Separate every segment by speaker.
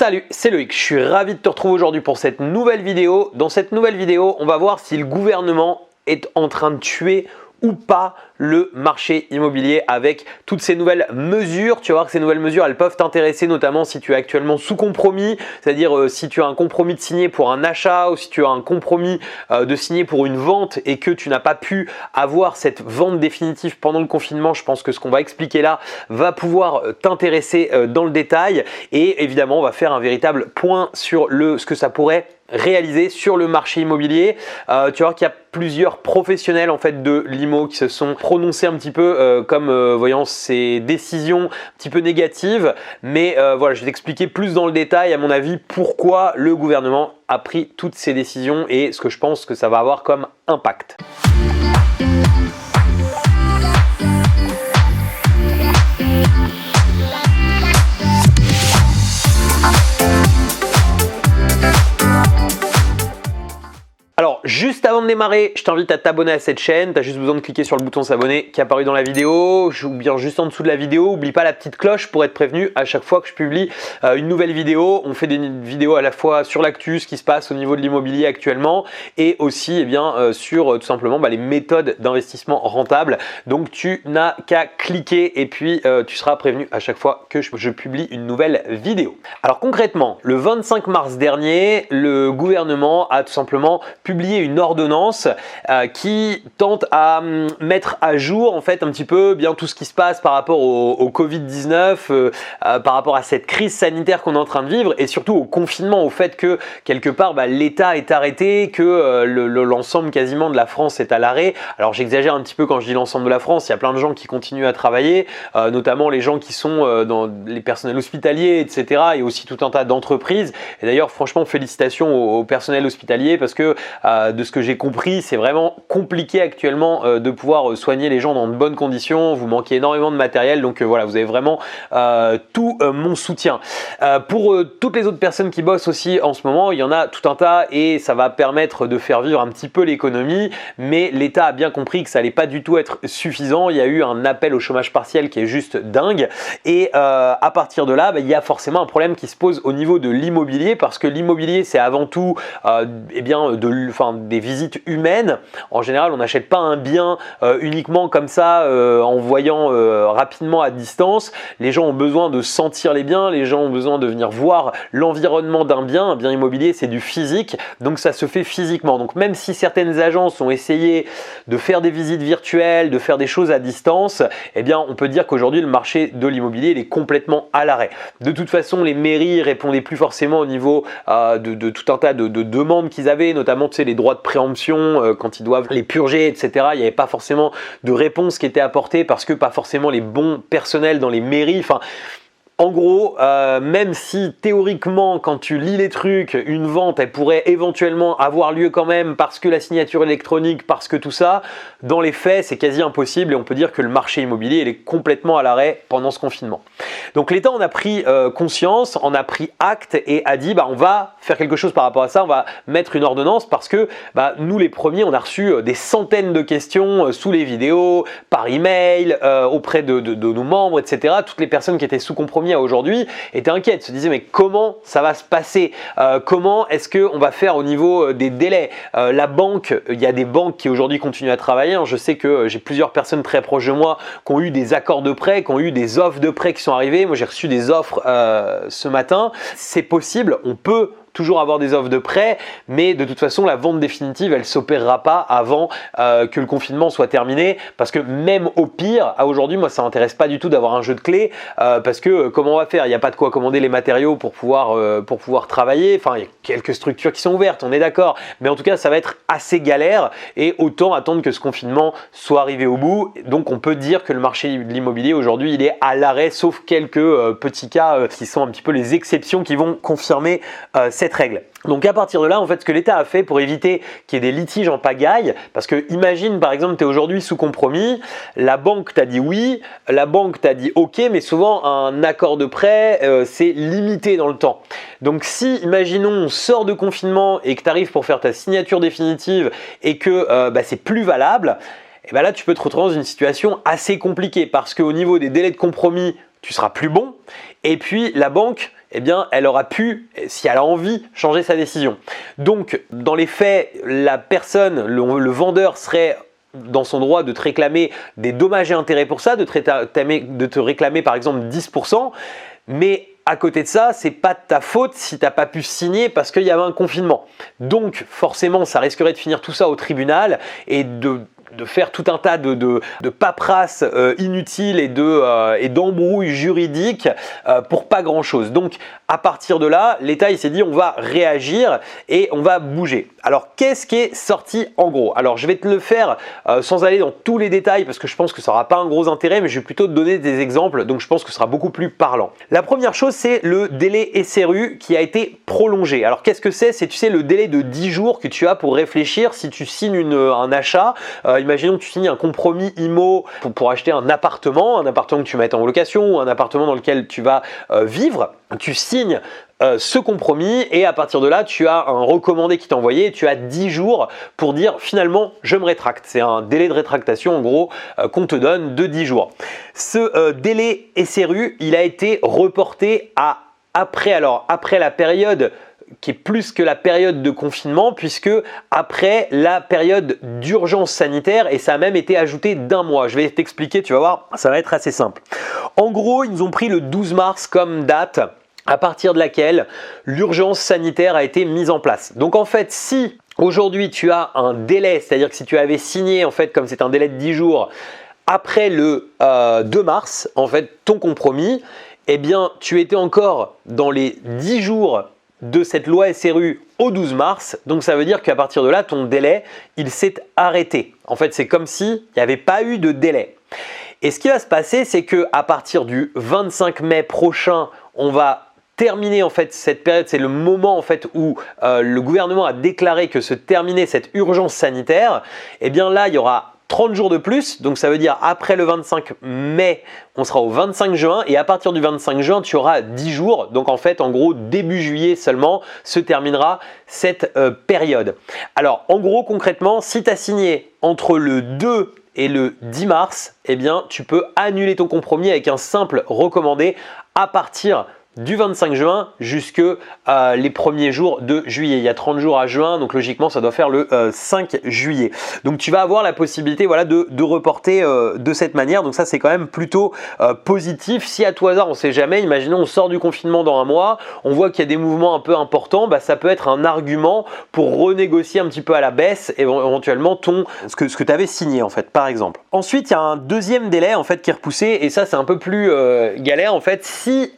Speaker 1: Salut, c'est Loïc, je suis ravi de te retrouver aujourd'hui pour cette nouvelle vidéo. Dans cette nouvelle vidéo, on va voir si le gouvernement est en train de tuer ou pas le marché immobilier avec toutes ces nouvelles mesures. Tu vas voir que ces nouvelles mesures, elles peuvent t'intéresser notamment si tu es actuellement sous compromis, c'est-à-dire si tu as un compromis de signer pour un achat ou si tu as un compromis de signer pour une vente et que tu n'as pas pu avoir cette vente définitive pendant le confinement. Je pense que ce qu'on va expliquer là va pouvoir t'intéresser dans le détail et évidemment, on va faire un véritable point sur ce que ça pourrait réaliser sur le marché immobilier. Tu vas voir qu'il y a plusieurs professionnels en fait de l'IMO qui se sont prononcés un petit peu comme voyant ces décisions un petit peu négatives, mais voilà, je vais t'expliquer plus dans le détail à mon avis pourquoi le gouvernement a pris toutes ces décisions et ce que je pense que ça va avoir comme impact. Alors, juste avant de démarrer, je t'invite à t'abonner à cette chaîne. Tu as juste besoin de cliquer sur le bouton s'abonner qui est apparu dans la vidéo ou bien juste en dessous de la vidéo. N'oublie pas la petite cloche pour être prévenu à chaque fois que je publie une nouvelle vidéo. On fait des vidéos à la fois sur l'actu, ce qui se passe au niveau de l'immobilier actuellement et aussi sur tout simplement les méthodes d'investissement rentable. Donc, tu n'as qu'à cliquer et puis tu seras prévenu à chaque fois que je publie une nouvelle vidéo. Alors concrètement, le 25 mars dernier, le gouvernement a tout simplement publié une ordonnance qui tente à mettre à jour en fait un petit peu bien tout ce qui se passe par rapport au Covid-19, par rapport à cette crise sanitaire qu'on est en train de vivre et surtout au confinement, au fait que quelque part l'État est arrêté, que l'ensemble quasiment de la France est à l'arrêt. Alors j'exagère un petit peu quand je dis l'ensemble de la France, il y a plein de gens qui continuent à travailler, notamment les gens qui sont dans les personnels hospitaliers, etc. et aussi tout un tas d'entreprises. Et d'ailleurs franchement félicitations au personnel hospitalier parce que de ce que j'ai compris, c'est vraiment compliqué actuellement de pouvoir soigner les gens dans de bonnes conditions. Vous manquez énormément de matériel, donc voilà, vous avez vraiment tout mon soutien. Pour toutes les autres personnes qui bossent aussi en ce moment, il y en a tout un tas et ça va permettre de faire vivre un petit peu l'économie, mais l'État a bien compris que ça allait pas du tout être suffisant. Il y a eu un appel au chômage partiel qui est juste dingue et à partir de là, il y a forcément un problème qui se pose au niveau de l'immobilier parce que l'immobilier, c'est avant tout des visites humaines. En général, on n'achète pas un bien uniquement comme ça en voyant rapidement à distance. Les gens ont besoin de sentir les biens, les gens ont besoin de venir voir l'environnement d'un bien. Un bien immobilier, c'est du physique, donc ça se fait physiquement. Donc même si certaines agences ont essayé de faire des visites virtuelles, de faire des choses à distance, eh bien on peut dire qu'aujourd'hui le marché de l'immobilier est complètement à l'arrêt. De toute façon, les mairies répondaient plus forcément au niveau de tout un tas de demandes qu'ils avaient, notamment les droits de préemption quand ils doivent les purger, etc. Il n'y avait pas forcément de réponse qui était apportée parce que pas forcément les bons personnels dans les mairies. En gros, même si théoriquement, quand tu lis les trucs, une vente, elle pourrait éventuellement avoir lieu quand même parce que la signature électronique, parce que tout ça, dans les faits, c'est quasi impossible et on peut dire que le marché immobilier, il est complètement à l'arrêt pendant ce confinement. Donc l'État en a pris conscience, en a pris acte et a dit on va faire quelque chose par rapport à ça, on va mettre une ordonnance parce que nous les premiers, on a reçu des centaines de questions sous les vidéos, par email, auprès de nos membres, etc. Toutes les personnes qui étaient sous compromis aujourd'hui étaient inquiètes, se disaient mais comment ça va se passer, comment est-ce qu'on va faire au niveau des délais, la banque, il y a des banques qui aujourd'hui continuent à travailler, je sais que j'ai plusieurs personnes très proches de moi qui ont eu des accords de prêt, qui ont eu des offres de prêt qui sont arrivées, moi j'ai reçu des offres ce matin, c'est possible, on peut toujours avoir des offres de prêt, mais de toute façon la vente définitive elle s'opérera pas avant que le confinement soit terminé parce que même au pire, à aujourd'hui moi ça m'intéresse pas du tout d'avoir un jeu de clés parce que comment on va faire, il n'y a pas de quoi commander les matériaux pour pouvoir travailler, il y a quelques structures qui sont ouvertes, on est d'accord, mais en tout cas ça va être assez galère et autant attendre que ce confinement soit arrivé au bout. Donc on peut dire que le marché de l'immobilier aujourd'hui il est à l'arrêt sauf quelques petits cas qui sont un petit peu les exceptions qui vont confirmer cette règle. Donc à partir de là, en fait, ce que l'État a fait pour éviter qu'il y ait des litiges en pagaille, parce que imagine par exemple, tu es aujourd'hui sous compromis, la banque t'a dit oui, la banque t'a dit ok, mais souvent un accord de prêt, c'est limité dans le temps. Donc si, imaginons, on sort de confinement et que tu arrives pour faire ta signature définitive et que c'est plus valable, et là tu peux te retrouver dans une situation assez compliquée parce qu'au niveau des délais de compromis, tu seras plus bon. Et puis la banque, eh bien, elle aura pu, si elle a envie, changer sa décision. Donc, dans les faits, la personne, le vendeur serait dans son droit de te réclamer des dommages et intérêts pour ça, de te réclamer par exemple 10%, mais à côté de ça, c'est pas de ta faute si tu n'as pas pu signer parce qu'il y avait un confinement. Donc forcément, ça risquerait de finir tout ça au tribunal et de faire tout un tas de paperasse inutile et d'embrouilles juridiques pour pas grand chose. Donc à partir de là, l'État il s'est dit on va réagir et on va bouger. Alors qu'est-ce qui est sorti en gros? Alors je vais te le faire sans aller dans tous les détails parce que je pense que ça n'aura pas un gros intérêt, mais je vais plutôt te donner des exemples, donc je pense que ce sera beaucoup plus parlant. La première chose, c'est le délai SRU qui a été prolongé. Alors qu'est-ce que c'est? C'est, tu sais, le délai de 10 jours que tu as pour réfléchir si tu signes un achat. Imaginons que tu signes un compromis IMO pour acheter un appartement que tu mettes en location ou un appartement dans lequel tu vas vivre. Tu signes ce compromis et à partir de là, tu as un recommandé qui t'a envoyé et tu as 10 jours pour dire finalement je me rétracte. C'est un délai de rétractation en gros qu'on te donne de 10 jours. Ce délai SRU, il a été reporté à après la période qui est plus que la période de confinement puisque après la période d'urgence sanitaire et ça a même été ajouté d'1 mois. Je vais t'expliquer, tu vas voir, ça va être assez simple. En gros, ils nous ont pris le 12 mars comme date à partir de laquelle l'urgence sanitaire a été mise en place. Donc en fait, si aujourd'hui tu as un délai, c'est-à-dire que si tu avais signé en fait comme c'est un délai de 10 jours après le 2 mars, en fait ton compromis, eh bien tu étais encore dans les 10 jours de cette loi SRU au 12 mars, donc ça veut dire qu'à partir de là, ton délai, il s'est arrêté. En fait, c'est comme s'il n'y avait pas eu de délai. Et ce qui va se passer, c'est qu'à partir du 25 mai prochain, on va terminer en fait cette période, c'est le moment en fait où le gouvernement a déclaré que se terminait cette urgence sanitaire. Et bien là, il y aura 30 jours de plus, donc ça veut dire après le 25 mai, on sera au 25 juin et à partir du 25 juin, tu auras 10 jours. Donc en fait, en gros, début juillet seulement se terminera cette période. Alors en gros, concrètement, si tu as signé entre le 2 et le 10 mars, eh bien, tu peux annuler ton compromis avec un simple recommandé à partir du 25 juin jusque les premiers jours de juillet. Il y a 30 jours à juin, donc logiquement ça doit faire le 5 juillet. Donc tu vas avoir la possibilité voilà, de reporter de cette manière. Donc ça c'est quand même plutôt positif. Si à tout hasard, on ne sait jamais, imaginons on sort du confinement dans 1 mois, on voit qu'il y a des mouvements un peu importants, bah, ça peut être un argument pour renégocier un petit peu à la baisse éventuellement ce que tu avais signé en fait, par exemple. Ensuite, il y a un deuxième délai en fait qui est repoussé et ça c'est un peu plus galère en fait. Si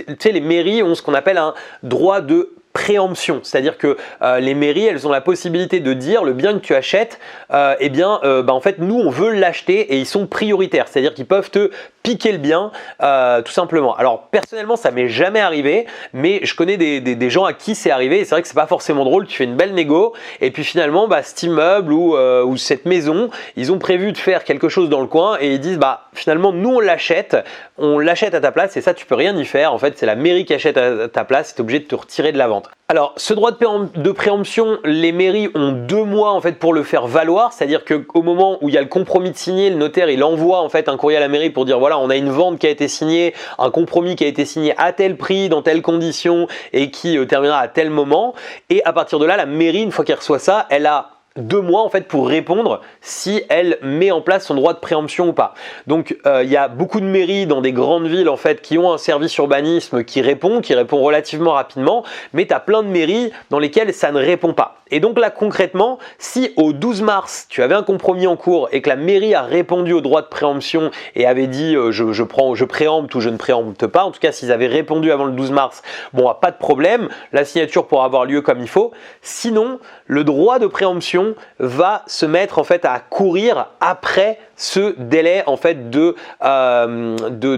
Speaker 1: tu sais, les mairies ont ce qu'on appelle un droit de préemption, c'est-à-dire que les mairies, elles ont la possibilité de dire le bien que tu achètes, en fait, nous, on veut l'acheter et ils sont prioritaires, c'est-à-dire qu'ils peuvent te piquer le bien, tout simplement. Alors, personnellement, ça m'est jamais arrivé, mais je connais des gens à qui c'est arrivé et c'est vrai que c'est pas forcément drôle. Tu fais une belle négo et puis finalement, cet immeuble ou cette maison, ils ont prévu de faire quelque chose dans le coin et ils disent, finalement, nous, on l'achète à ta place et ça, tu peux rien y faire. En fait, c'est la mairie qui achète à ta place et tu es obligé de te retirer de la vente. Alors, ce droit de préemption, les mairies ont 2 mois en fait pour le faire valoir, c'est-à-dire qu'au moment où il y a le compromis de signer, le notaire il envoie en fait un courrier à la mairie pour dire voilà, on a une vente qui a été signée, un compromis qui a été signé à tel prix, dans telles conditions et qui terminera à tel moment. Et à partir de là, la mairie, une fois qu'elle reçoit ça, elle a 2 mois en fait pour répondre si elle met en place son droit de préemption ou pas. Donc il y a beaucoup de mairies dans des grandes villes en fait qui ont un service urbanisme qui répond relativement rapidement, mais tu as plein de mairies dans lesquelles ça ne répond pas. Et donc là concrètement, si au 12 mars tu avais un compromis en cours et que la mairie a répondu au droit de préemption et avait dit je préempte ou je ne préempte pas, en tout cas s'ils avaient répondu avant le 12 mars, bon, pas de problème, la signature pourra avoir lieu comme il faut. Sinon, le droit de préemption va se mettre en fait à courir après ce délai en fait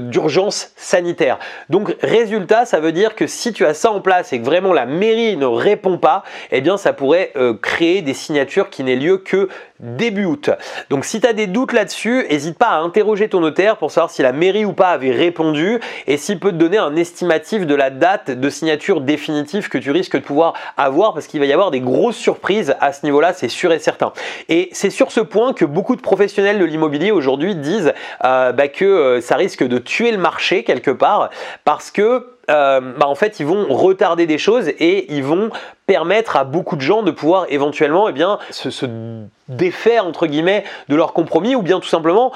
Speaker 1: d'urgence sanitaire. Donc résultat, ça veut dire que si tu as ça en place et que vraiment la mairie ne répond pas, eh bien ça pourrait créer des signatures qui n'aient lieu que début août. Donc si tu as des doutes là-dessus, n'hésite pas à interroger ton notaire pour savoir si la mairie ou pas avait répondu et s'il peut te donner un estimatif de la date de signature définitive que tu risques de pouvoir avoir, parce qu'il va y avoir des grosses surprises à ce niveau-là, c'est sûr et certain. Et c'est sur ce point que beaucoup de professionnels de l'immobilier aujourd'hui disent que ça risque de tuer le marché quelque part, parce que en fait ils vont retarder des choses et ils vont permettre à beaucoup de gens de pouvoir éventuellement se défaire entre guillemets de leur compromis, ou bien tout simplement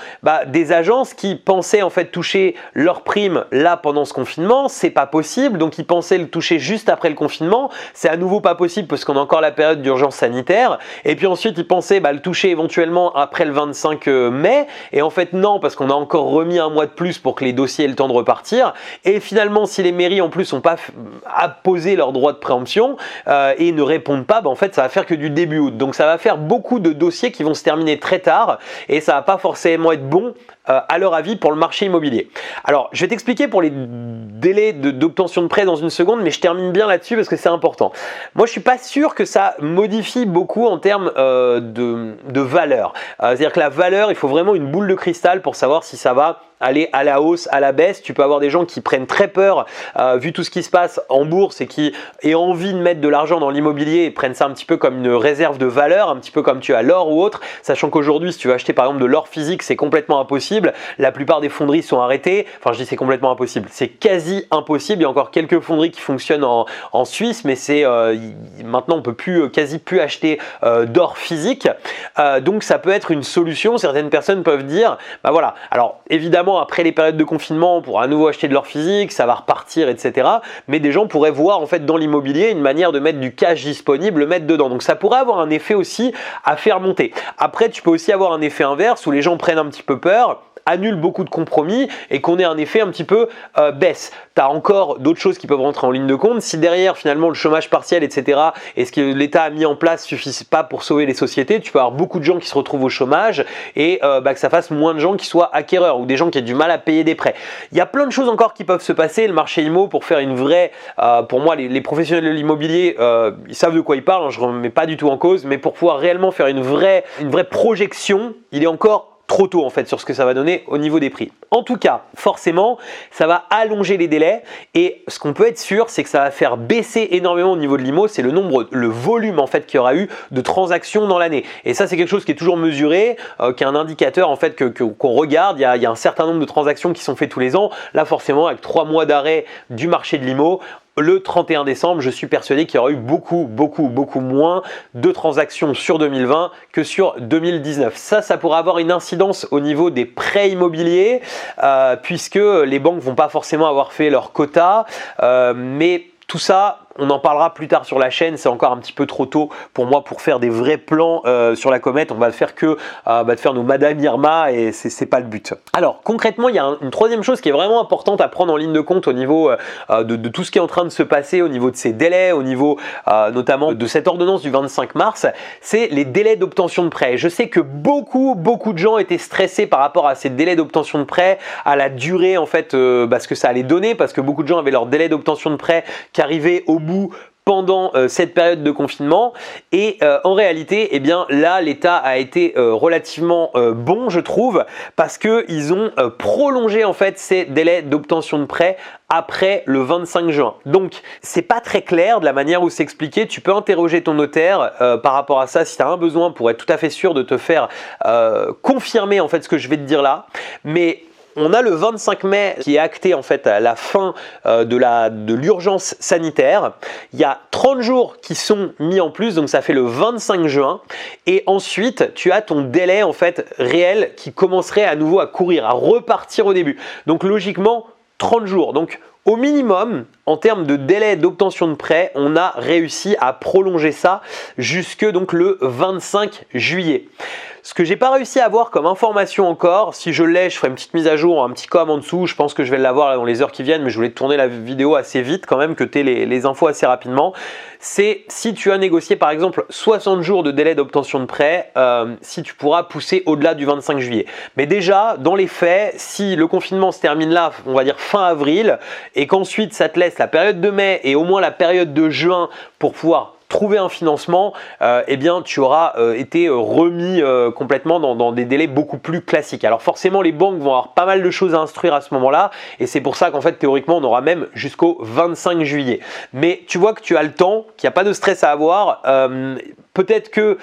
Speaker 1: des agences qui pensaient en fait toucher leur prime là pendant ce confinement, c'est pas possible, donc ils pensaient le toucher juste après le confinement, c'est à nouveau pas possible parce qu'on a encore la période d'urgence sanitaire, et puis ensuite ils pensaient le toucher éventuellement après le 25 mai, et en fait non, parce qu'on a encore remis un mois de plus pour que les dossiers aient le temps de repartir, et finalement si les mairies en plus n'ont pas apposé leur droit de préemption et ne répondent pas, en fait ça va faire que du début août, donc ça va faire beaucoup de dossiers qui vont se terminer très tard et ça va pas forcément être bon à leur avis pour le marché immobilier. Alors je vais t'expliquer pour les délais d'obtention de prêt dans une seconde, mais je termine bien là-dessus parce que c'est important. Moi je suis pas sûr que ça modifie beaucoup en termes de valeur. C'est-à-dire que la valeur, il faut vraiment une boule de cristal pour savoir si ça va aller à la hausse, à la baisse. Tu peux avoir des gens qui prennent très peur vu tout ce qui se passe en bourse et qui aient envie de mettre de l'argent dans l'immobilier et prennent ça un petit peu comme une réserve de valeur, un petit peu comme tu as l'or ou autre, sachant qu'aujourd'hui si tu veux acheter par exemple de l'or physique, c'est complètement impossible. La plupart des fonderies sont arrêtées. Enfin je dis c'est complètement impossible, c'est quasi impossible. Il y a encore quelques fonderies qui fonctionnent en Suisse, mais c'est maintenant on peut quasi plus acheter d'or physique. Donc ça peut être une solution. Certaines personnes peuvent dire voilà, alors évidemment après les périodes de confinement on pourra à nouveau acheter de l'or physique, ça va repartir, etc. Mais des gens pourraient voir en fait dans l'immobilier une manière de mettre du cash disponible, le mettre dedans. Donc ça pourrait avoir un effet aussi à faire monter. Après tu peux aussi avoir un effet inverse où les gens prennent un petit peu peur, annule beaucoup de compromis et qu'on ait un effet un petit peu baisse. Tu as encore d'autres choses qui peuvent rentrer en ligne de compte. Si derrière finalement le chômage partiel, etc. et ce que l'État a mis en place ne suffisent pas pour sauver les sociétés, tu peux avoir beaucoup de gens qui se retrouvent au chômage et que ça fasse moins de gens qui soient acquéreurs ou des gens qui aient du mal à payer des prêts. Il y a plein de choses encore qui peuvent se passer. Le marché IMO, pour faire une vraie, pour moi les professionnels de l'immobilier, ils savent de quoi ils parlent, hein, je ne remets pas du tout en cause, mais pour pouvoir réellement faire une vraie projection, il est encore trop tôt en fait sur ce que ça va donner au niveau des prix. En tout cas, forcément, ça va allonger les délais et ce qu'on peut être sûr, c'est que ça va faire baisser énormément au niveau de l'IMO, c'est le volume en fait qu'il y aura eu de transactions dans l'année. Et ça, c'est quelque chose qui est toujours mesuré, qui est un indicateur en fait qu'on regarde. Il y a un certain nombre de transactions qui sont faites tous les ans. Là, forcément, avec 3 mois d'arrêt du marché de l'IMO, le 31 décembre, je suis persuadé qu'il y aura eu beaucoup moins de transactions sur 2020 que sur 2019. Ça pourrait avoir une incidence au niveau des prêts immobiliers puisque les banques vont pas forcément avoir fait leur quota, mais tout ça, on en parlera plus tard sur la chaîne, c'est encore un petit peu trop tôt pour moi pour faire des vrais plans sur la comète. On va faire que de faire nos Madame Irma et c'est pas le but. Alors concrètement, il y a une troisième chose qui est vraiment importante à prendre en ligne de compte au niveau de tout ce qui est en train de se passer, au niveau de ces délais, au niveau notamment de cette ordonnance du 25 mars, c'est les délais d'obtention de prêt. Je sais que beaucoup de gens étaient stressés par rapport à ces délais d'obtention de prêt, à la durée en fait, ce que ça allait donner, parce que beaucoup de gens avaient leur délai d'obtention de prêt qui arrivait au bout pendant cette période de confinement et en réalité là l'État a été relativement bon je trouve, parce qu'ils ont prolongé en fait ces délais d'obtention de prêt après le 25 juin. Donc c'est pas très clair de la manière où c'est expliqué. Tu peux interroger ton notaire par rapport à ça si tu as un besoin pour être tout à fait sûr de te faire confirmer en fait ce que je vais te dire là. Mais on a le 25 mai qui est acté en fait à la fin de l'urgence sanitaire. Il y a 30 jours qui sont mis en plus, donc ça fait le 25 juin. Et ensuite, tu as ton délai en fait réel qui commencerait à nouveau à courir, à repartir au début. Donc logiquement, 30 jours. Donc au minimum, en termes de délai d'obtention de prêt, on a réussi à prolonger ça jusque donc le 25 juillet. Ce que j'ai pas réussi à avoir comme information encore, si je l'ai, je ferai une petite mise à jour, un petit com en dessous, je pense que je vais l'avoir dans les heures qui viennent, mais je voulais tourner la vidéo assez vite quand même, que tu aies les infos assez rapidement. C'est si tu as négocié par exemple 60 jours de délai d'obtention de prêt, si tu pourras pousser au-delà du 25 juillet. Mais déjà, dans les faits, si le confinement se termine là, on va dire fin avril, et qu'ensuite ça te laisse la période de mai et au moins la période de juin pour pouvoir trouver un financement, eh bien tu auras été remis complètement dans des délais beaucoup plus classiques. Alors forcément les banques vont avoir pas mal de choses à instruire à ce moment-là et c'est pour ça qu'en fait théoriquement on aura même jusqu'au 25 juillet. Mais tu vois que tu as le temps, qu'il n'y a pas de stress à avoir. Peut-être que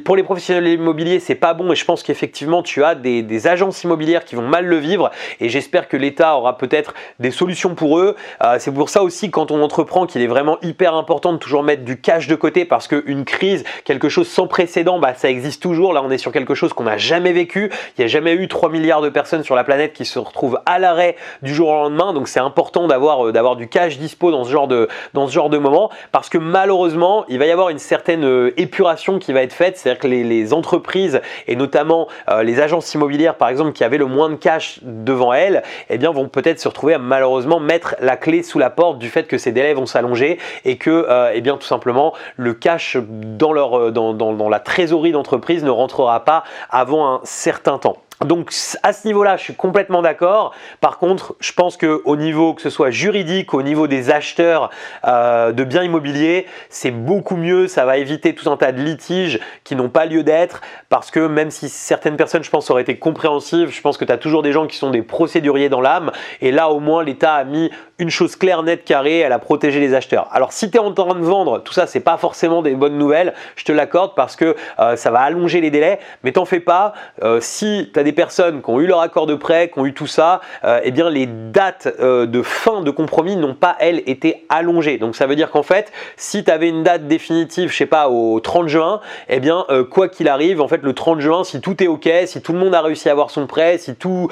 Speaker 1: pour les professionnels immobiliers, c'est pas bon et je pense qu'effectivement tu as des agences immobilières qui vont mal le vivre et j'espère que l'État aura peut-être des solutions pour eux. C'est pour ça aussi quand on entreprend qu'il est vraiment hyper important de toujours mettre du cash de côté parce qu'une crise, quelque chose sans précédent, ça existe toujours. Là on est sur quelque chose qu'on n'a jamais vécu. Il n'y a jamais eu 3 milliards de personnes sur la planète qui se retrouvent à l'arrêt du jour au lendemain. Donc c'est important d'avoir du cash dispo dans ce genre de moment parce que malheureusement il va y avoir une certaine épuration qui va être faite, c'est-à-dire que les entreprises et notamment les agences immobilières par exemple qui avaient le moins de cash devant elles, eh bien vont peut-être se retrouver à malheureusement mettre la clé sous la porte du fait que ces délais vont s'allonger et que eh bien tout simplement le cash dans la trésorerie d'entreprise ne rentrera pas avant un certain temps. Donc à ce niveau-là, je suis complètement d'accord. Par contre, je pense qu'au niveau que ce soit juridique, au niveau des acheteurs de biens immobiliers, c'est beaucoup mieux. Ça va éviter tout un tas de litiges qui n'ont pas lieu d'être parce que même si certaines personnes, je pense, auraient été compréhensives, je pense que tu as toujours des gens qui sont des procéduriers dans l'âme. Et là, au moins, l'État a mis une chose claire, nette, carrée, elle a protégé les acheteurs. Alors si tu es en train de vendre, tout ça, c'est pas forcément des bonnes nouvelles, je te l'accorde parce que ça va allonger les délais, mais t'en fais pas. Si tu as des personnes qui ont eu leur accord de prêt, qui ont eu tout ça, eh bien les dates de fin de compromis n'ont pas, elles, été allongées. Donc ça veut dire qu'en fait, si tu avais une date définitive, je sais pas, au 30 juin, eh bien quoi qu'il arrive, en fait le 30 juin, si tout est ok, si tout le monde a réussi à avoir son prêt, si tous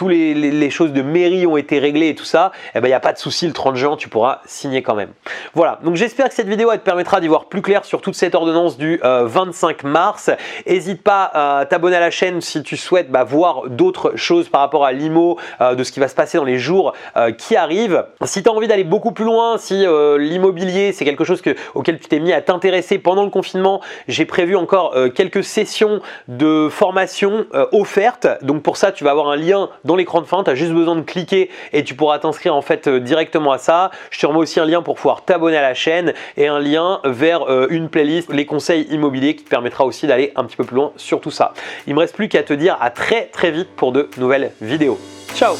Speaker 1: les choses de mairie ont été réglées et tout ça, eh ben il n'y a pas de souci, le 30 juin, tu pourras signer quand même. Voilà, donc j'espère que cette vidéo elle te permettra d'y voir plus clair sur toute cette ordonnance du 25 mars. N'hésite pas à t'abonner à la chaîne si tu souhaites voir d'autres choses par rapport à l'IMO, de ce qui va se passer dans les jours qui arrivent. Si tu as envie d'aller beaucoup plus loin, si l'immobilier c'est quelque chose auquel tu t'es mis à t'intéresser pendant le confinement, j'ai prévu encore quelques sessions de formation offertes. Donc pour ça, tu vas avoir un lien dans l'écran de fin, tu as juste besoin de cliquer et tu pourras t'inscrire en fait directement à ça. Je te remets aussi un lien pour pouvoir t'abonner à la chaîne et un lien vers une playlist, les conseils immobiliers qui te permettra aussi d'aller un petit peu plus loin sur tout ça. Il me reste plus qu'à te dire à très vite pour de nouvelles vidéos. Ciao!